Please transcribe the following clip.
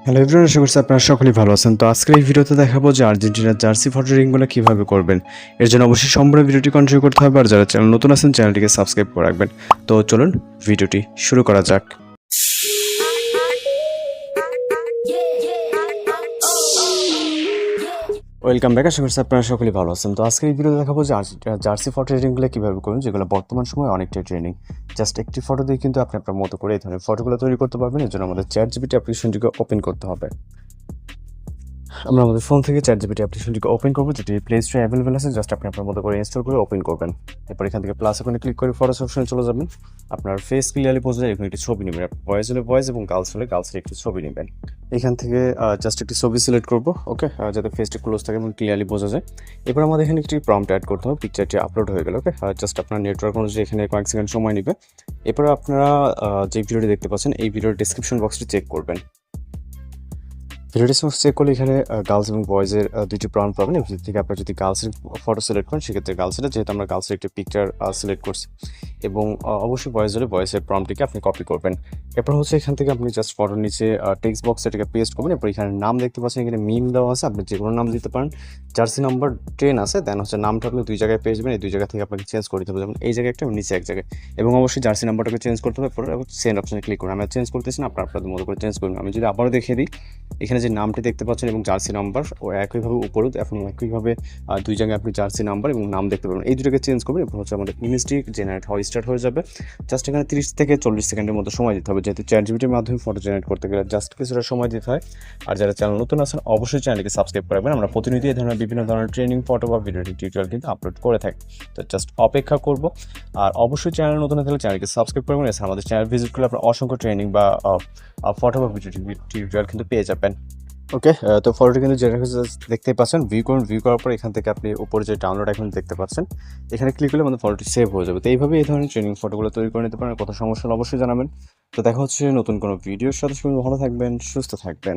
Hello everyone, আশা করছি আপনারা সকলেই ভালো আছেন। তো আজকের এই ভিডিওতে দেখাবো যে আর্জেন্টিনার জার্সি ফটো রিংগুলো কীভাবে করবেন। এর জন্য অবশ্যই সম্পূর্ণ ভিডিওটি কন্টিনিউ করতে হবে, আর যারা চ্যানেল নতুন আছেন চ্যানেলটিকে সাবস্ক্রাইব করে রাখবেন। তো চলুন ভিডিওটি শুরু করা যাক। ওয়েলকাম ব্যাক, আশা করছি আপনারা সকলেই ভালো আছেন। তো আজকের এই ভিডিওতে দেখাবো যে জার্সি ফটো রিংগুলো কীভাবে করবেন, যেগুলো বর্তমান সময়ে অনেকটাই ট্রেন্ডিং। জাস্ট একটি ফটো দিয়ে কিন্তু আপনি আপনার মতো করে এই ধরনের ফটোগুলো তৈরি করতে পারবেন। এর জন্য আমাদের চ্যাটজিপিটি অ্যাপ্লিকেশনটিকে ওপেন করতে হবে। আমরা আমাদের ফোন থেকে চ্যাটজিপিটি অ্যাপ্লিকেশনটিকে ওপেন করবো, যেটি প্লে স্টোরে অ্যাভেলেবেল আছে। জাস্ট আপনি আপনার মতো করে ইনস্টল করে ওপেন করবেন। এরপর এখান থেকে প্লাস আইকনে ক্লিক করে ফটোস অপশনে চলে যাবেন। আপনার ফেস ক্লিয়ারলি বোঝা যায়, এখানে একটি ছবি নেবেন। ভয়েস হলে ভয়েস এবং গার্লস হলে গার্লসের একটি ছবি নেবেন। এখান থেকে জাস্ট একটি ছবি সিলেক্ট করবো, ওকে, যাতে ফেসটি ক্লোজ থাকে এবং ক্লিয়ারলি বোঝা যায়। এরপর আমাদের এখানে একটি প্রম্পট অ্যাড করতে হবে। পিকচারটি আপলোড হয়ে গেল, ওকে। জাস্ট আপনার নেটওয়ার্ক অনুযায়ী এখানে কয়েক সেকেন্ড সময় নেবে। এরপর আপনারা যে ভিডিওটি দেখতে পাচ্ছেন, এই ভিডিওর ডিসক্রিপশন বক্সটি চেক করবেন। ভিডিওটি চেক করলে এখানে গার্লস এবং বয়েজের দুইটি প্রম্পট পাবেন। এর থেকে আপনারা যদি গার্লসের ফটো সিলেক্ট করেন, সেক্ষেত্রে গার্লসের, যেহেতু আমরা গার্লসের একটি পিকচার সিলেক্ট করছি, এবং অবশ্যই বয়েজ হলে বয়েসের প্রম্পটটিকে আপনি কপি করবেন। এরপর হচ্ছে এখান থেকে আপনি জাস্ট ফটোর নিচে টেক্সট বক্স এটাকে পেস্ট করবেন। এরপর এখানে নাম দেখতে পাচ্ছেন, এখানে মিম দেওয়া আছে, আপনি যে কোনো নাম দিতে পারেন। জার্সি নাম্বার 10 আছে, দেন হচ্ছে নামটা আপনি দুই জায়গায় পেয়ে যাবেন। এই দুই জায়গা থেকে আপনাকে চেঞ্জ করে দিতে হবে, যেমন এই জায়গায় একটা এবং নিচে এক জায়গায়। এবং অবশ্যই জার্সি নাম্বারটাকে চেঞ্জ করতে হবে। পরে সেন্ড অপশনে ক্লিক করুন। আমি চেঞ্জ করতেছি না, আপনাদের মতো করে চেঞ্জ করুন। আমি যদি আবারও দেখিয়ে দিই, এখানে যে নামটি দেখতে পাচ্ছেন এবং জার্সি নাম্বার ও একইভাবে উপরেও, এখন একইভাবে দুই জায়গায় আপনি জার্সি নাম্বার এবং নাম দেখতে পাবেন। এই দুটোকে চেঞ্জ করবেন। এরপর হচ্ছে আমাদের ইমেজটি জেনারেট হওয়া স্টার্ট হয়ে যাবে। জাস্ট এখানে 30 থেকে 40 সেকেন্ডের মতো সময় দিতে হবে, যেহেতু চ্যাটজিপিটির মাধ্যমে ফটো জেনারেট করতে গেলে জাস্ট কিছুটা সময় দিতে হয়। আর যারা চ্যানেল নতুন আছেন, অবশ্যই চ্যানেলকে সাবস্ক্রাইব করবেন। আমরা প্রতিনিয়ত এই ধরনের বিভিন্ন ধরনের ট্রেনিং ফটো বা ভিডিও টিউটোরিয়াল কিন্তু আপলোড করে থাকি। তো জাস্ট অপেক্ষা করব। আর অবশ্যই চ্যানেল নতুন থাকলে চ্যানেলকে সাবস্ক্রাইব করবেন। এছাড়া আমাদের চ্যানেল ভিজিট করলে আপনার অসংখ্য ট্রেনিং বা ফটো বা ভিডিও টিউটোরিয়াল কিন্তু পেয়ে যাবেন। ওকে, তো ফটোটি কিন্তু যেটা দেখতেই পাচ্ছেন, ভিউ করুন। ভিউ করার পর এখান থেকে আপনি উপরে যে ডাউনলোড আইকন দেখতে পাচ্ছেন, এখানে ক্লিক করলে আমাদের ফটোটি সেভ হয়ে যাবে। তো এইভাবে এই ধরনের ট্রেনিং ফটোগুলো তৈরি করে নিতে পারেন। কত সমস্যা হলে অবশ্যই জানাবেন। তো দেখা হচ্ছে নতুন কোনো ভিডিওর সাথে। ভালো থাকবেন, সুস্থ থাকবেন।